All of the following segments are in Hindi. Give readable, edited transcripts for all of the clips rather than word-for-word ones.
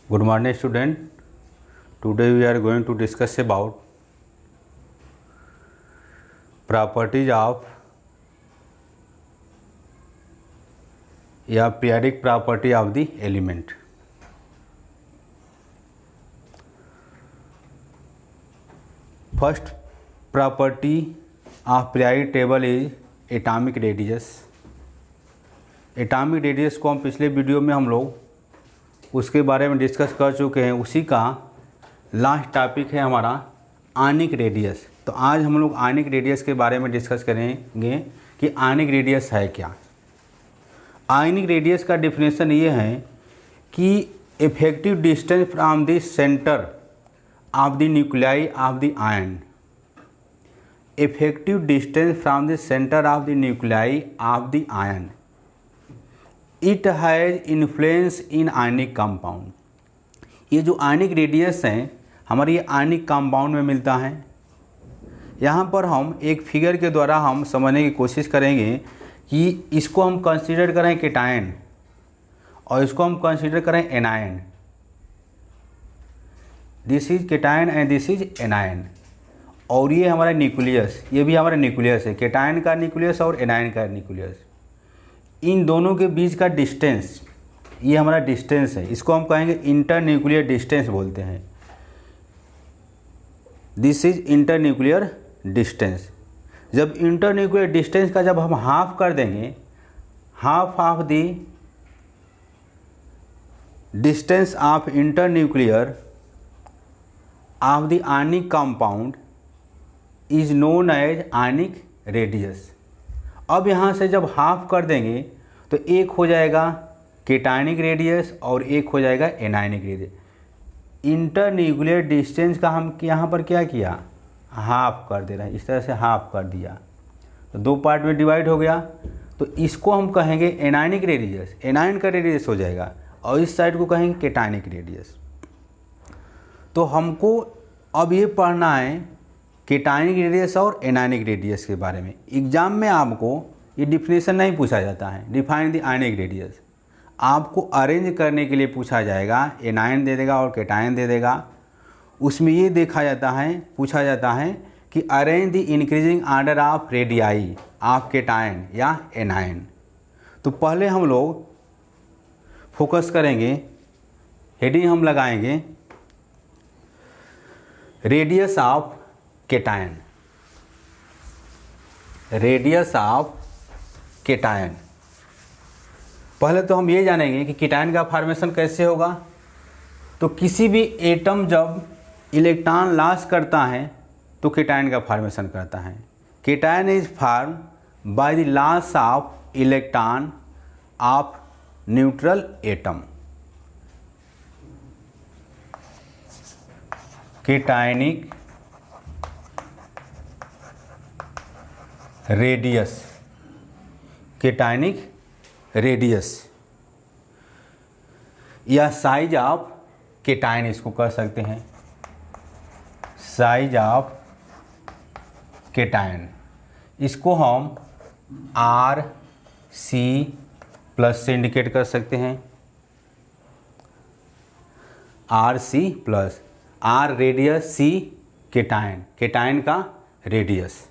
Good morning student. Today we are going to discuss about properties of या periodic property of the element. First property of periodic table is atomic radius. Atomic radius को हम पिछले वीडियो में हम लोग उसके बारे में डिस्कस कर चुके हैं। उसी का लास्ट टॉपिक है हमारा आयनिक रेडियस। तो आज हम लोग आयनिक रेडियस के बारे में डिस्कस करेंगे कि आयनिक रेडियस है क्या। आयनिक रेडियस का डेफिनेशन ये है कि effective distance from the centre of the nuclei of the ion. Effective distance from the centre of the nuclei of the ion. It has influence in ionic compound. ये जो आयनिक रेडियस है हमारे ये आयनिक कंपाउंड में मिलता है। यहाँ पर हम एक फिगर के द्वारा हम समझने की कोशिश करेंगे कि इसको हम कंसीडर करें केटायन और इसको हम कंसीडर करें anion. This is cation and this is anion. और ये हमारा न्यूक्लियस, ये भी हमारा न्यूक्लियस है, केटायन का न्यूक्लियस और एनायन का न्यूक्लियस। इन दोनों के बीच का डिस्टेंस, ये हमारा डिस्टेंस है, इसको हम कहेंगे इंटर न्यूक्लियर डिस्टेंस बोलते हैं। This is internuclear distance. जब इंटर न्यूक्लियर डिस्टेंस का जब हम हाफ कर देंगे, half of the distance of internuclear of the ionic compound is known as ionic radius. अब यहाँ से जब हाफ कर देंगे तो एक हो जाएगा केटायनिक रेडियस और एक हो जाएगा anionic radius. Inter nuclear distance का हम यहाँ पर क्या किया, हाफ कर दे रहे हैं। इस तरह से हाफ कर दिया तो दो पार्ट में डिवाइड हो गया। तो इसको हम कहेंगे एनायनिक रेडियस, एनायन का रेडियस हो जाएगा, और इस साइड को कहेंगे केटायनिक रेडियस। तो हमको अब ये पढ़ना है केटायनिक रेडियस और एनायनिक रेडियस के बारे में। एग्जाम में आपको ये डिफिनेशन नहीं पूछा जाता है, डिफाइन द आयनिक रेडियस। आपको अरेंज करने के लिए पूछा जाएगा, एनायन दे देगा और केटायन दे देगा। उसमें ये देखा जाता है, पूछा जाता है कि arrange the increasing order of radii of cation या एनायन। तो पहले हम लोग फोकस करेंगे, हेडिंग हम लगाएंगे radius of cation. Radius of cation. पहले तो हम ये जानेंगे कि केटायन का फॉर्मेशन कैसे होगा। तो किसी भी एटम जब इलेक्ट्रॉन लॉस करता है तो केटायन का फॉर्मेशन करता है। Cation is form by the loss of electron of neutral atom. Cationic radius, cationic radius या साइज ऑफ केटायन इसको कह सकते हैं, साइज ऑफ केटायन। इसको हम आर सी प्लस से इंडिकेट कर सकते हैं। R C plus, R radius, C cation, cation का रेडियस।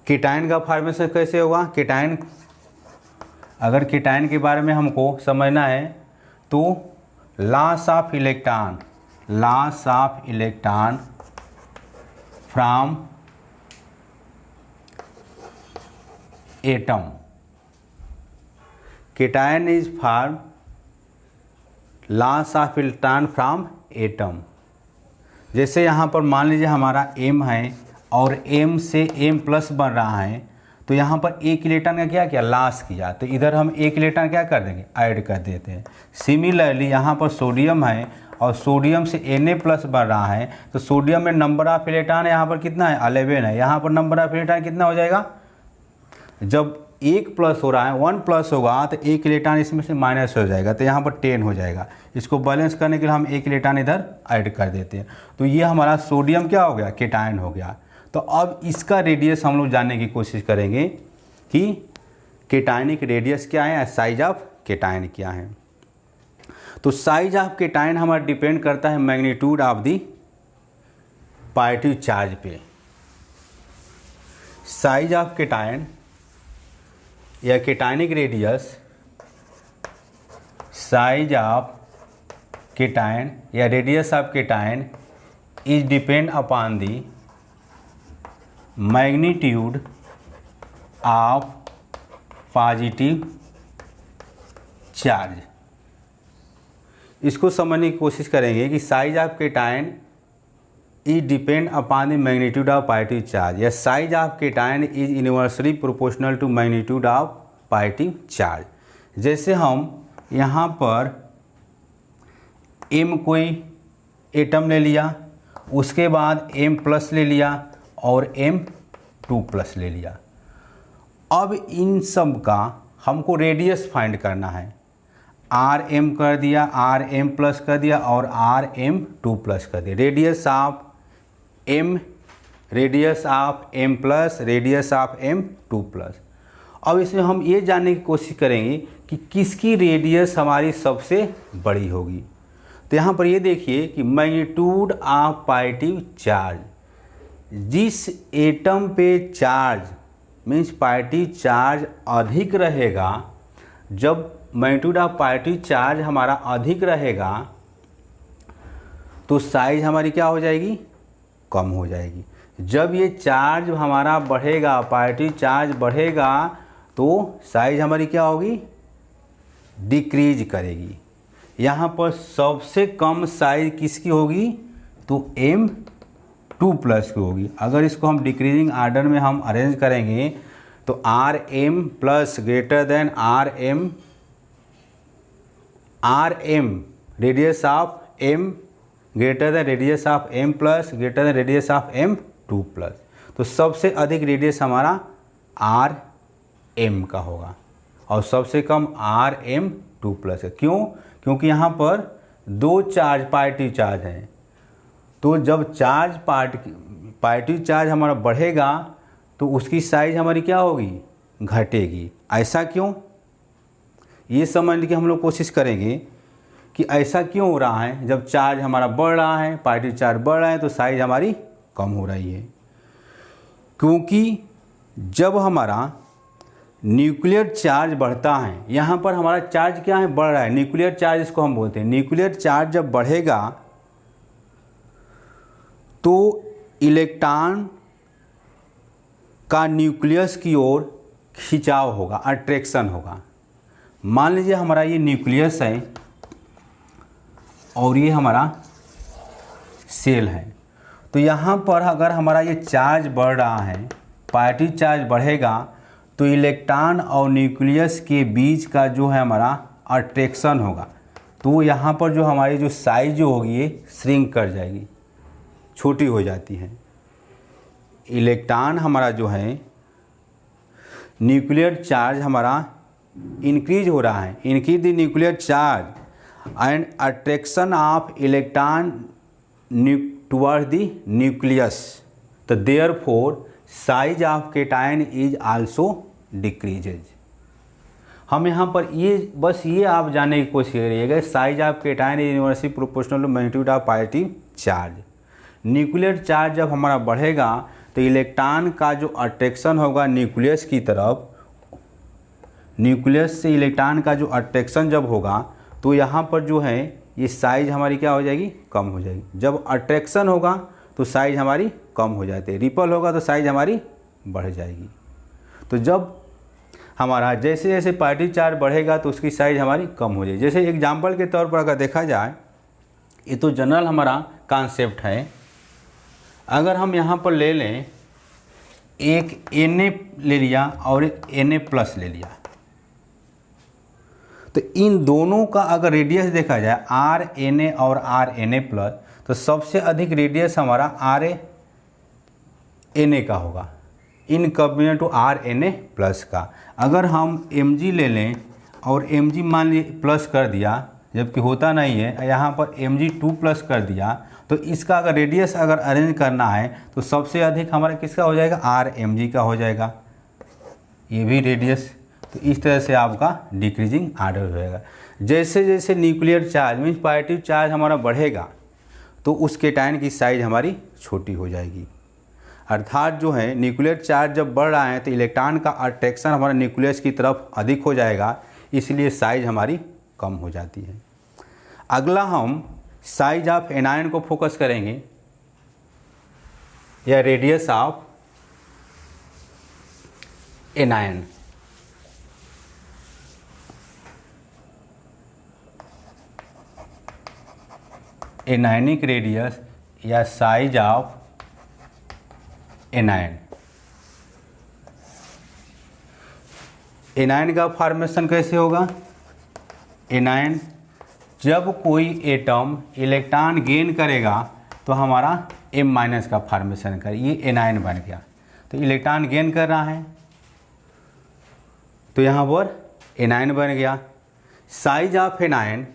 केटायन का फॉर्मेशन कैसे होगा। केटायन, अगर केटायन के बारे में हमको समझना है तो loss of electron, loss of electron from atom. Cation is form loss of electron from atom. जैसे यहाँ पर मान लीजिए हमारा m है और m से m प्लस बन रहा है, तो यहाँ पर एक इलेक्ट्रॉन का क्या किया, लॉस किया। तो इधर हम एक इलेक्ट्रॉन क्या कर देंगे, ऐड कर देते हैं। सिमिलरली यहाँ पर सोडियम है और सोडियम से Na प्लस बन रहा है, तो सोडियम में नंबर ऑफ इलेक्ट्रॉन यहाँ पर कितना है, 11 है। यहाँ पर नंबर ऑफ इलेक्ट्रॉन कितना हो जाएगा, जब एक प्लस हो रहा है, 1 प्लस होगा तो एक इलेक्ट्रॉन इसमें से माइनस हो जाएगा, तो यहाँ पर 10 हो जाएगा। इसको बैलेंस करने के लिए हम एक इलेक्ट्रॉन इधर ऐड कर देते हैं। तो ये हमारा सोडियम क्या हो गया, केटायन हो गया। तो अब इसका रेडियस हम लोग जानने की कोशिश करेंगे कि केटायनिक रेडियस क्या है, साइज ऑफ केटायन क्या है। तो साइज ऑफ केटायन हमारा डिपेंड करता है magnitude of the positive charge पे। साइज ऑफ केटायन या cationic radius, size of cation या radius of cation is depend upon the magnitude of positive charge. इसको समझने की कोशिश करेंगे कि size of cation is depend upon the magnitude of positive charge या size of cation is inversely proportional to magnitude of positive charge. जैसे हम यहाँ पर m कोई एटम ले लिया, उसके बाद m+ ले लिया और m2+ ले लिया। अब इन सब का हमको रेडियस फाइंड करना है। Rm कर दिया, Rm+ कर दिया और Rm2+ कर दिया। Radius of m, radius of m+, radius of m2+। अब इसमें हम ये जानने की कोशिश करेंगे कि किसकी रेडियस हमारी सबसे बड़ी होगी। तो यहाँ पर ये देखिए कि मैग्नीट्यूड ऑफ पॉजिटिव चार्ज, जिस एटम पे चार्ज मीन्स पॉजिटिव चार्ज अधिक रहेगा, जब मैग्नीट्यूड ऑफ पॉजिटिव चार्ज हमारा अधिक रहेगा तो साइज हमारी क्या हो जाएगी, कम हो जाएगी। जब ये चार्ज हमारा बढ़ेगा, पॉजिटिव चार्ज बढ़ेगा, तो साइज हमारी क्या होगी, डिक्रीज करेगी। यहाँ पर सबसे कम साइज किसकी होगी, तो m2+ की होगी। अगर इसको हम डिक्रीजिंग आर्डर में हम अरेंज करेंगे तो Rm+ greater than Rm radius of m greater than radius of m+ greater than radius of m2+। तो सबसे अधिक रेडियस हमारा Rm का होगा और सबसे कम Rm2+ है। क्यों? क्योंकि यहाँ पर दो चार्ज पॉजिटिव चार्ज हैं। तो जब चार्ज पॉजिटिव चार्ज हमारा बढ़ेगा तो उसकी साइज हमारी क्या होगी, घटेगी। ऐसा क्यों, ये समझने की हम लोग कोशिश करेंगे कि ऐसा क्यों हो रहा है। जब चार्ज हमारा बढ़ रहा है, पॉजिटिव चार्ज बढ़ रहा है, तो साइज हमारी कम हो रही है। क्योंकि जब हमारा न्यूक्लियर चार्ज बढ़ता है, यहाँ पर हमारा चार्ज क्या है, बढ़ रहा है, न्यूक्लियर चार्ज इसको हम बोलते हैं। न्यूक्लियर चार्ज जब बढ़ेगा तो इलेक्ट्रॉन का न्यूक्लियस की ओर खिंचाव होगा, अट्रैक्शन होगा। मान लीजिए हमारा ये न्यूक्लियस है और ये हमारा सेल है। तो यहाँ पर अगर हमारा ये चार्ज बढ़ रहा है, पॉजिटिव चार्ज बढ़ेगा, तो इलेक्ट्रॉन और न्यूक्लियस के बीच का जो है हमारा अट्रैक्शन होगा। तो यहाँ पर जो हमारी जो साइज जो होगी ये श्रिंक कर जाएगी, छोटी हो जाती है। इलेक्ट्रॉन हमारा जो है, न्यूक्लियर चार्ज हमारा इंक्रीज हो रहा है, increase the nuclear charge and attraction of electron towards the nucleus. तो therefore size of cation is also decreases. हम यहाँ पर ये बस ये आप जानने की कोशिश करिएगा, size of cation is inversely proportional to magnitude of positive charge. Nuclear charge जब हमारा बढ़ेगा तो इलेक्ट्रॉन का जो अट्रैक्शन होगा न्यूक्लियस की तरफ, न्यूक्लियस से इलेक्ट्रॉन का जो अट्रैक्शन जब होगा तो यहाँ पर जो है ये साइज हमारी क्या हो जाएगी, कम हो जाएगी। जब अट्रैक्शन होगा तो साइज हमारी कम हो जाती है, रिपल होगा तो साइज हमारी बढ़ जाएगी। तो जब हमारा जैसे जैसे पॉजिटिव चार्ज बढ़ेगा तो उसकी साइज हमारी कम हो जाएगी। जैसे एग्जांपल के तौर पर अगर देखा जाए, ये तो जनरल हमारा कॉन्सेप्ट है। अगर हम यहाँ पर ले लें, एक Na ले लिया और एक Na+ ले लिया, तो इन दोनों का अगर रेडियस देखा जाए Rna और Rna+, तो सबसे अधिक रेडियस हमारा Na का होगा इन कंपेयर टू Rna+ का। अगर हम Mg ले लें और Mg मान लीजिए प्लस कर दिया, जबकि होता नहीं है, यहाँ पर Mg2+ कर दिया, तो इसका अगर रेडियस अगर अरेंज करना है तो सबसे अधिक हमारा किसका हो जाएगा, Rmg का हो जाएगा। ये भी रेडियस, तो इस तरह से आपका डिक्रीजिंग आर्डर हो जाएगा। जैसे जैसे nuclear charge means positive charge हमारा बढ़ेगा तो उस केटायन की साइज हमारी छोटी हो जाएगी। अर्थात जो है न्यूक्लियर चार्ज जब बढ़ रहा है तो इलेक्ट्रॉन का अट्रैक्शन हमारा न्यूक्लियस की तरफ अधिक हो जाएगा, इसलिए साइज हमारी कम हो जाती है। अगला हम साइज ऑफ एनायन को फोकस करेंगे या radius of anion. Anionic radius या साइज ऑफ एनायन। एनायन का फॉर्मेशन कैसे होगा? एनायन जब कोई एटम इलेक्ट्रॉन गेन करेगा तो हमारा M- का फॉर्मेशन कर, ये एनायन बन गया। तो इलेक्ट्रॉन गेन कर रहा है तो यहाँ पर एनायन बन गया। Size of anion,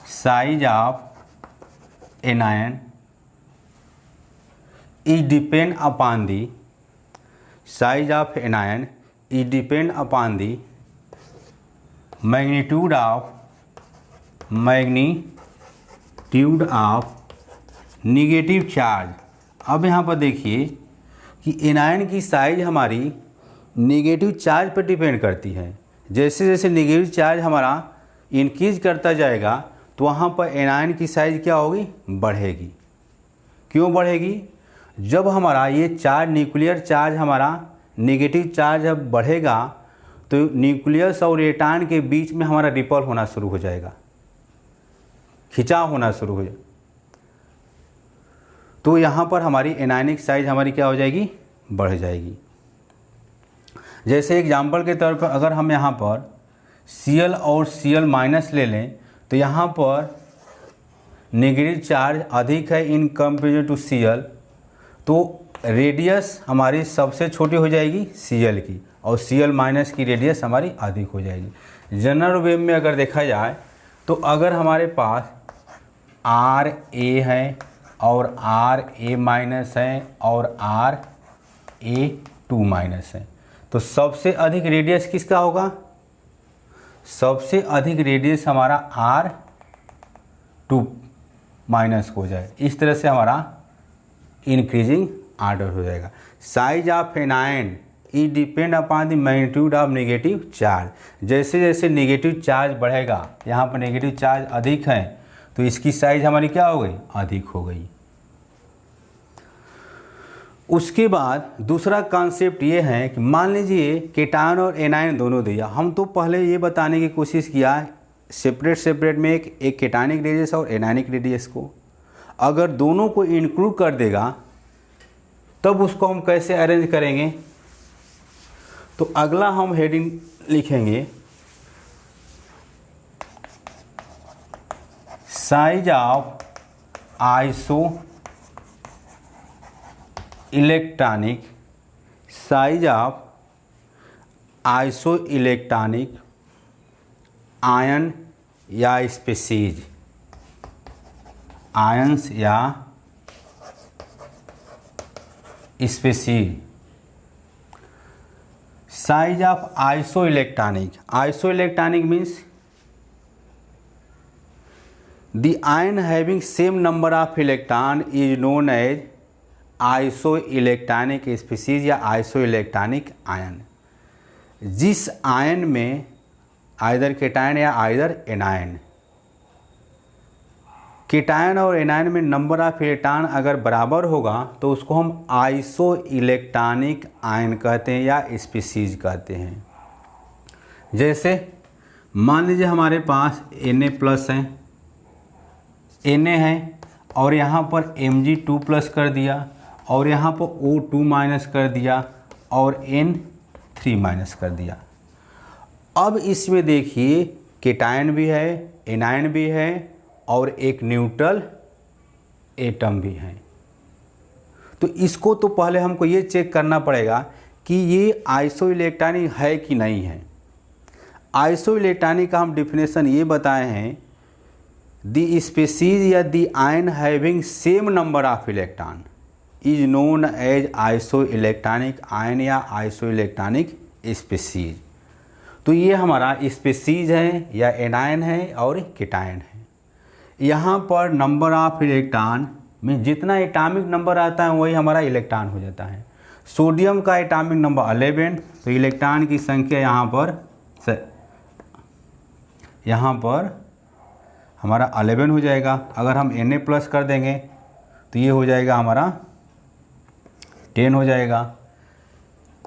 size of anion is depend upon the size of anion is depend upon the magnitude of negative charge। अब यहाँ पर देखिए कि एनायन की साइज हमारी नेगेटिव चार्ज पर डिपेंड करती है। जैसे जैसे नेगेटिव चार्ज हमारा इंक्रीज करता जाएगा तो वहाँ पर एनायन की साइज क्या होगी? बढ़ेगी। क्यों बढ़ेगी? जब हमारा ये चार्ज न्यूक्लियर चार्ज हमारा नेगेटिव चार्ज जब बढ़ेगा तो न्यूक्लियस और इलेक्ट्रॉन के बीच में हमारा रिपल होना शुरू हो जाएगा, खिंचाव होना शुरू हो जाएगा। तो यहाँ पर हमारी एनायनिक साइज हमारी क्या हो जाएगी? बढ़ जाएगी। जैसे एग्जांपल के तौर पर अगर हम यहाँ पर Cl और Cl- ले लें तो यहाँ पर नेगेटिव चार्ज अधिक है इन कंपेरिजन टू Cl, तो रेडियस हमारी सबसे छोटी हो जाएगी Cl की और Cl- की रेडियस हमारी अधिक हो जाएगी। जनरल वे में अगर देखा जाए तो अगर हमारे पास Ra है और Ra- है और Ra2- है तो सबसे अधिक रेडियस किसका होगा? सबसे अधिक रेडियस हमारा R2- हो जाए। इस तरह से हमारा इंक्रीजिंग आर्डर हो जाएगा। Size of anion E depend upon the magnitude of negative charge. जैसे जैसे नेगेटिव चार्ज बढ़ेगा, यहाँ पर नेगेटिव चार्ज अधिक है तो इसकी साइज हमारी क्या हो गई? अधिक हो गई। उसके बाद दूसरा कॉन्सेप्ट ये है कि मान लीजिए केटायन और एनायन दोनों दिया। हम तो पहले ये बताने की कोशिश किया सेपरेट में एक केटायनिक रेडियस और एनायनिक रेडियस को। अगर दोनों को इंक्लूड कर देगा तब उसको हम कैसे अरेंज करेंगे? तो अगला हम हेडिंग लिखेंगे size of isoelectronic, size of isoelectronic ion या स्पीसीज, आयंस या species. Size of isoelectronic, isoelectronic means the ion having same number of electron is known as isoelectronic species या आइसो इलेक्ट्रॉनिक आयन। जिस आयन में आइदर केटायन या आइदर एनायन, केटायन और एनायन में नंबर ऑफ इलेक्ट्रॉन अगर बराबर होगा तो उसको हम आइसो इलेक्ट्रॉनिक आयन कहते हैं या स्पीसीज कहते हैं। जैसे मान लीजिए हमारे पास Na+ है, Na है और यहाँ पर Mg2+ कर दिया और यहाँ पर O2- कर दिया और N3- कर दिया। अब इसमें देखिए केटायन भी है, एनायन भी है और एक न्यूट्रल एटम भी है। तो इसको तो पहले हमको ये चेक करना पड़ेगा कि ये आइसो इलेक्ट्रॉनिक है कि नहीं है। आइसो इलेक्ट्रॉनिक का हम डिफिनेशन ये बताए हैं, द स्पीसीज या the ion having same number of electron is known as isoelectronic ion या आइसो इलेक्ट्रॉनिक स्पीसीज। तो ये हमारा स्पीसीज है या एनायन है और केटायन है। यहाँ पर नंबर ऑफ इलेक्ट्रॉन में जितना एटॉमिक नंबर आता है वही हमारा इलेक्ट्रॉन हो जाता है। सोडियम का एटॉमिक नंबर 11, तो इलेक्ट्रॉन की संख्या यहाँ पर हमारा 11 हो जाएगा। अगर हम Na+ कर देंगे तो ये हो जाएगा हमारा 10 हो जाएगा।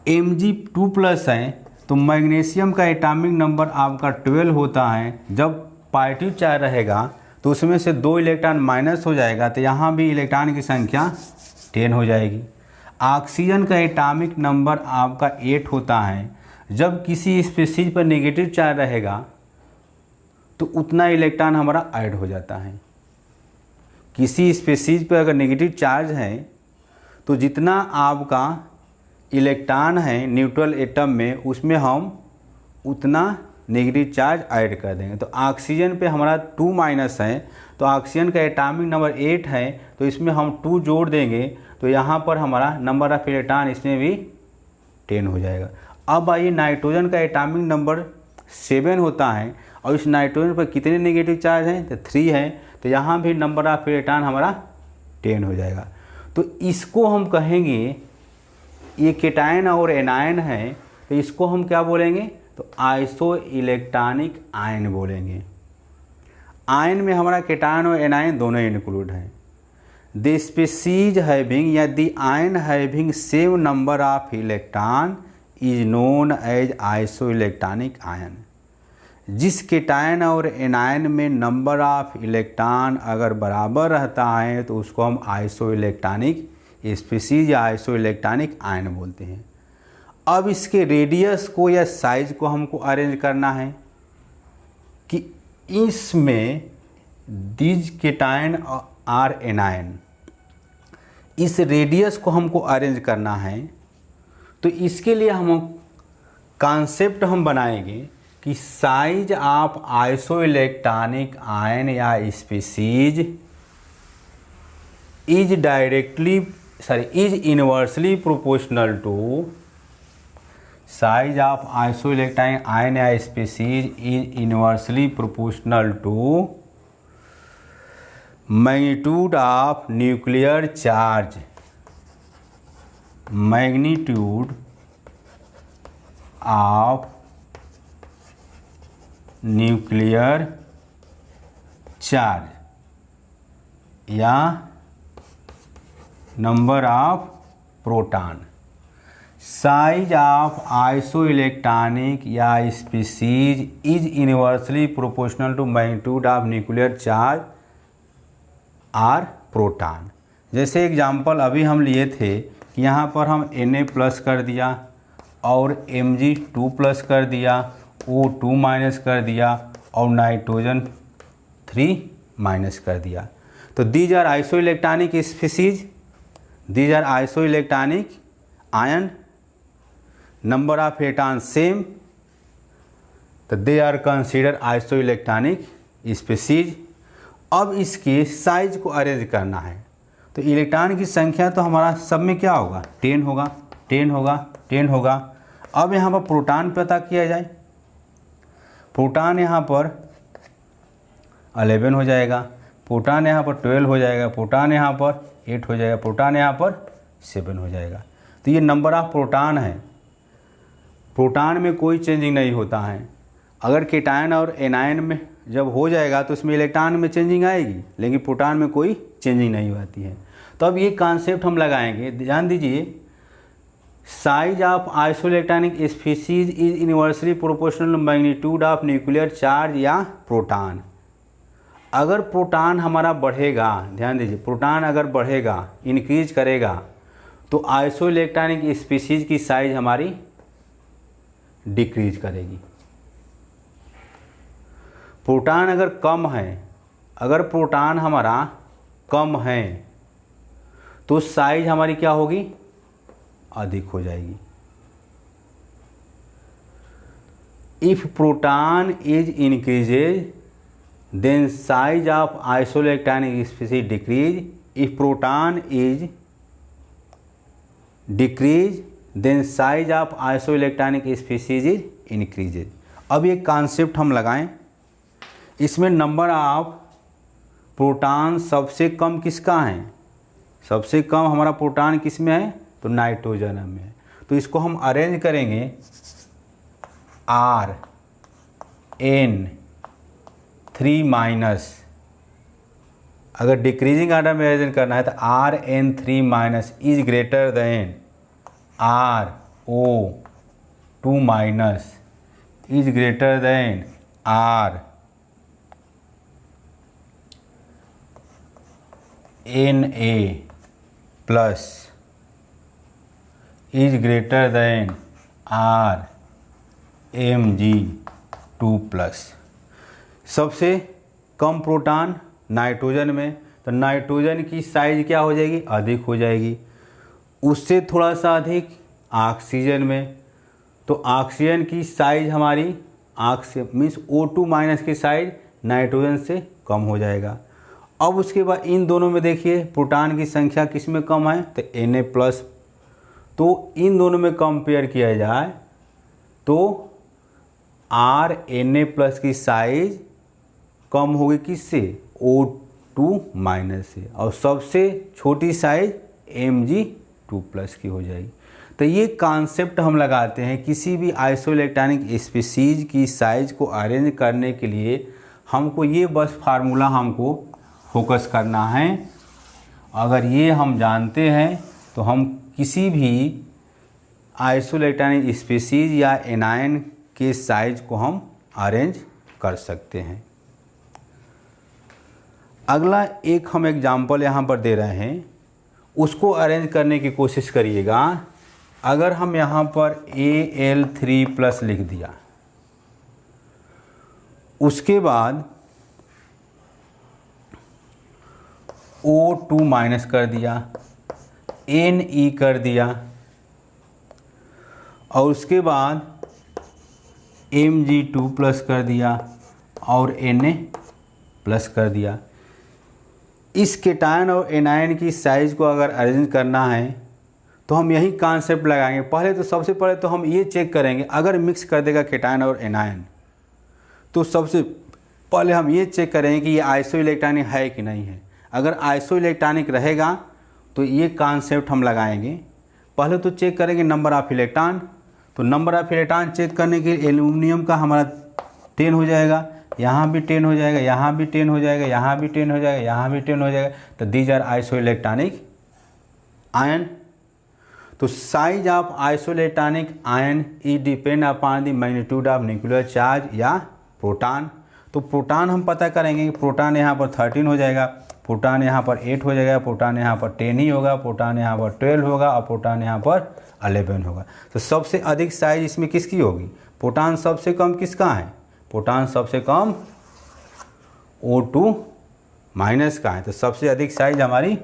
Mg2+ है तो मैग्नीशियम का एटॉमिक नंबर आपका 12 होता है। जब पॉजिटिव चार्ज रहेगा तो उसमें से 2 इलेक्ट्रॉन माइनस हो जाएगा, तो यहाँ भी इलेक्ट्रॉन की संख्या 10 हो जाएगी। ऑक्सीजन का एटॉमिक नंबर आपका 8 होता है। जब किसी स्पीशीज पर नेगेटिव चार्ज रहेगा तो उतना इलेक्ट्रॉन हमारा ऐड हो जाता है। किसी स्पीशीज पर अगर नेगेटिव चार्ज है तो जितना आपका इलेक्ट्रॉन है न्यूट्रल एटम में, उसमें हम उतना नेगेटिव चार्ज ऐड कर देंगे। तो ऑक्सीजन पे हमारा 2- है, तो ऑक्सीजन का एटॉमिक नंबर 8 है, तो इसमें हम 2 जोड़ देंगे तो यहाँ पर हमारा नंबर ऑफ इलेक्ट्रॉन इसमें भी 10 हो जाएगा। अब आइए, नाइट्रोजन का एटॉमिक नंबर 7 होता है और इस नाइट्रोजन पर कितने नेगेटिव चार्ज हैं, तो 3 है, तो यहाँ भी नंबर ऑफ इलेक्ट्रॉन हमारा 10 हो जाएगा। तो इसको हम कहेंगे, ये केटायन और एनायन है, तो इसको हम क्या बोलेंगे, तो आइसो इलेक्ट्रॉनिक आयन बोलेंगे। आयन में हमारा केटायन और एनायन दोनों इंक्लूड हैं। द स्पीसीज हैविंग या the ion having same number of electron is known as isoelectronic ion. जिस केटायन और एनायन में नंबर ऑफ इलेक्ट्रॉन अगर बराबर रहता है तो उसको हम आइसो इलेक्ट्रॉनिक स्पीसीज या आइसो इलेक्ट्रॉनिक आयन बोलते हैं। अब इसके रेडियस को या साइज को हमको अरेंज करना है कि इसमें दिज केटायन और एनायन, इस रेडियस को हमको अरेंज करना है। तो इसके लिए हम कॉन्सेप्ट हम बनाएंगे कि size of isoelectronic ion या species is inversely proportional to size of isoelectronic ion या species is inversely proportional to magnitude of nuclear charge. Magnitude of nuclear charge या number of proton. Size of isoelectronic या species is inversely proportional to magnitude of nuclear charge or proton. जैसे एग्जांपल अभी हम लिए थे कि यहाँ पर हम Na+ कर दिया और Mg2+ कर दिया, O2- कर दिया और नाइट्रोजन 3- कर दिया। तो these are isoelectronic species, these are isoelectronic ion, number of electron same, तो they are consider isoelectronic species. अब इसके साइज को अरेंज करना है, तो इलेक्ट्रॉन की संख्या तो हमारा सब में क्या होगा, 10 होगा, 10 होगा, 10 होगा। अब यहाँ पर प्रोटॉन पता किया जाए, प्रोटॉन यहाँ पर 11 हो जाएगा, प्रोटॉन यहाँ पर 12 हो जाएगा, प्रोटॉन यहाँ पर 8 हो जाएगा, प्रोटॉन यहाँ पर 7 हो जाएगा। तो ये नंबर ऑफ प्रोटॉन है। प्रोटॉन में कोई चेंजिंग नहीं होता है। अगर केटायन और एनायन में जब हो जाएगा तो उसमें इलेक्ट्रॉन में चेंजिंग आएगी, लेकिन प्रोटॉन में कोई चेंजिंग नहीं होती है। तो अब ये कॉन्सेप्ट हम लगाएंगे, ध्यान दीजिए। Size of isoelectronic species is inversely proportional to magnitude of nuclear charge या प्रोटॉन। अगर प्रोटॉन हमारा बढ़ेगा, ध्यान दीजिए, प्रोटॉन अगर बढ़ेगा, इंक्रीज करेगा, तो आइसो इलेक्ट्रॉनिक स्पीसीज की साइज हमारी डिक्रीज करेगी। प्रोटॉन अगर कम है, अगर प्रोटॉन हमारा कम है तो साइज हमारी क्या होगी, अधिक हो जाएगी। If proton is increases then size of isoelectronic species decrease. If proton is decrease then size of isoelectronic species is increases. अब ये कॉन्सेप्ट हम लगाएं, इसमें नंबर ऑफ प्रोटॉन सबसे कम किसका है? सबसे कम हमारा प्रोटॉन किस में है? तो नाइट्रोजन में है। तो इसको हम अरेंज करेंगे Rn3-, अगर डिक्रीजिंग आर्डर में अरेंज करना है तो Rn3- is greater than RO2- is greater than RNA+ is greater than Rmg2+। सबसे कम प्रोटॉन नाइट्रोजन में, तो नाइट्रोजन की साइज क्या हो जाएगी? अधिक हो जाएगी। उससे थोड़ा सा अधिक ऑक्सीजन में, तो ऑक्सीजन की साइज हमारी मीन्स O2- की साइज नाइट्रोजन से कम हो जाएगा। अब उसके बाद इन दोनों में देखिए प्रोटॉन की संख्या किस में कम है? तो Na+। तो इन दोनों में कंपेयर किया जाए तो Rna+ की साइज कम होगी किससे? O2- से, और सबसे छोटी साइज Mg2+ की हो जाएगी। तो ये कॉन्सेप्ट हम लगाते हैं किसी भी आइसोइलेक्ट्रॉनिक स्पीशीज की साइज को अरेंज करने के लिए। हमको ये बस फार्मूला हमको फोकस करना है। अगर ये हम जानते हैं तो हम किसी भी आइसोइलेक्ट्रॉनिक स्पीशीज या एनायन के साइज को हम अरेंज कर सकते हैं। अगला एक हम एग्जाम्पल यहाँ पर दे रहे हैं, उसको अरेंज करने की कोशिश करिएगा। अगर हम यहाँ पर Al3+ लिख दिया, उसके बाद O2- कर दिया, Ne कर दिया, और उसके बाद Mg2+ कर दिया और Na+ कर दिया। इस केटायन और एनायन की साइज़ को अगर अरेंज करना है तो हम यही कॉन्सेप्ट लगाएंगे। पहले तो सबसे पहले तो हम ये चेक करेंगे, अगर मिक्स कर देगा केटायन और एनायन तो सबसे पहले हम ये चेक करेंगे कि ये आइसोइलेक्ट्रॉनिक है कि नहीं है। अगर आइसोइलेक्ट्रॉनिक रहेगा तो ये कॉन्सेप्ट हम लगाएंगे। पहले तो चेक करेंगे नंबर ऑफ इलेक्ट्रॉन। तो नंबर ऑफ इलेक्ट्रॉन चेक करने के लिए एल्यूमिनियम का हमारा 10 हो जाएगा, यहाँ भी 10 हो जाएगा, यहाँ भी 10 हो जाएगा, यहाँ भी 10 हो जाएगा, यहाँ भी 10 हो जाएगा। तो दीज आर आइसोइलेक्ट्रॉनिक आयन। तो size of isoelectronic ion is depend upon the magnitude of nuclear charge या प्रोटॉन। तो प्रोटॉन हम पता करेंगे कि प्रोटॉन यहाँ पर 13 हो जाएगा, प्रोटॉन यहाँ पर 8 हो जाएगा, प्रोटॉन यहाँ पर 10 ही होगा, प्रोटॉन यहाँ पर 12 होगा और प्रोटॉन यहाँ पर 11 होगा। तो सबसे अधिक साइज इसमें किसकी होगी? प्रोटॉन सबसे कम किसका है? प्रोटॉन सबसे कम O2- का है। तो सबसे अधिक साइज हमारी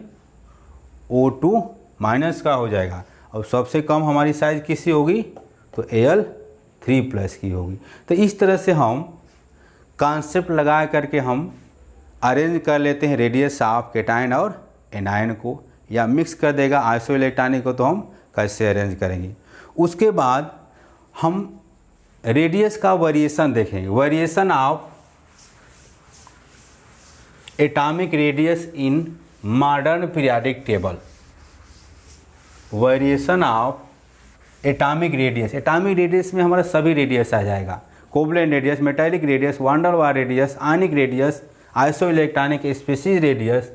O2- का हो जाएगा, और सबसे कम हमारी साइज किसकी होगी? तो Al3+ की होगी। तो इस तरह से हम कॉन्सेप्ट लगा करके हम अरेंज कर लेते हैं रेडियस ऑफ केटायन और एनायन को, या मिक्स कर देगा आइसोइलेक्ट्रॉनिक को तो हम कैसे अरेंज करेंगे। उसके बाद हम रेडियस का वेरिएशन देखेंगे, variation of atomic radius in modern periodic table. Variation of atomic radius, atomic radius में हमारा सभी रेडियस आ जाएगा, covalent radius, metallic radius, van der Waals radius, ionic radius, isoelectronic species radius.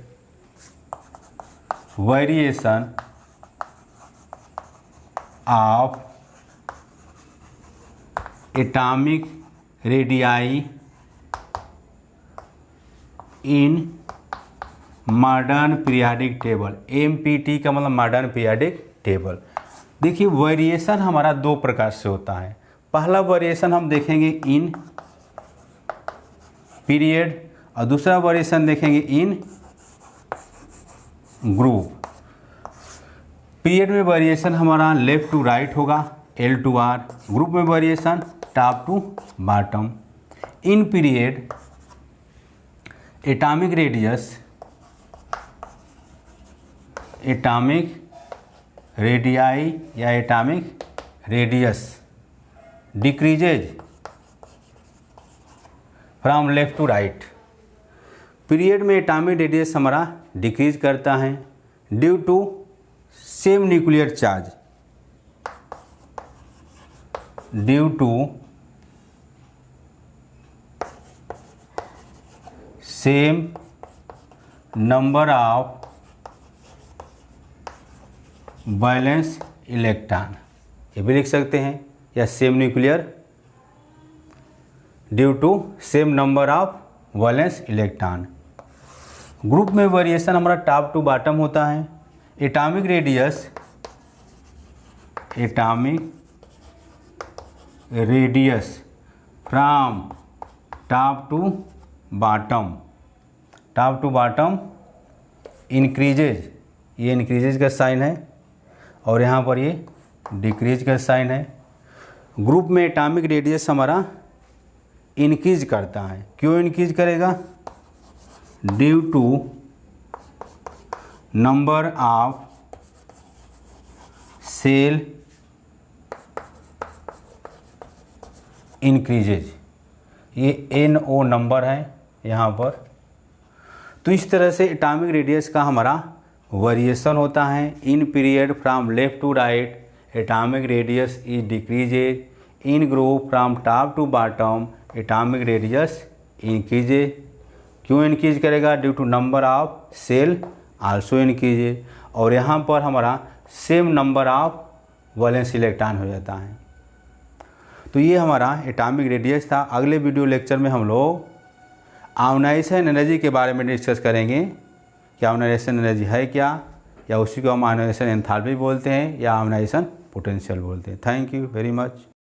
Variation of atomic radii in modern periodic table. MPT का मतलब मॉडर्न पीरियोडिक टेबल। देखिए वेरिएशन हमारा दो प्रकार से होता है। पहला वेरिएशन हम देखेंगे इन पीरियड, और दूसरा वेरिएशन देखेंगे इन ग्रुप। पीरियड में वेरिएशन हमारा लेफ्ट टू राइट होगा, L to R। ग्रुप में variation top to bottom. In period atomic radii या atomic radius decreases from left to right. Period में एटॉमिक रेडियस हमारा डिक्रीज करता है due to same nuclear charge, due to same number of valence electron, ये भी लिख सकते हैं, या same nuclear due to same number of valence electron. Group में वेरिएशन हमारा टॉप टू बॉटम होता है। Atomic radius from top to bottom increases, ये इंक्रीजेज का साइन है और यहाँ पर ये डिक्रीज का साइन है। ग्रुप में एटॉमिक रेडियस हमारा इंक्रीज करता है, क्यों इंक्रीज करेगा? Due to number of shell increases, ये NO नंबर है यहाँ पर। तो इस तरह से एटॉमिक रेडियस का हमारा वेरिएशन होता है। In period from left to right atomic radius is decreases, in group from top to bottom atomic radius increases. क्यों इंक्रीज करेगा? Due to number of shell also increases, और यहाँ पर हमारा same number of valence electron हो जाता है। तो ये हमारा एटॉमिक रेडियस था। अगले वीडियो लेक्चर में हम लोग आयोनाइजेशन एनर्जी के बारे में डिस्कस करेंगे कि आयोनाइजेशन एनर्जी है क्या, या उसी को हम आयोनाइजेशन एंथैल्पी बोलते हैं या आयोनाइजेशन पोटेंशियल बोलते हैं। Thank you very much.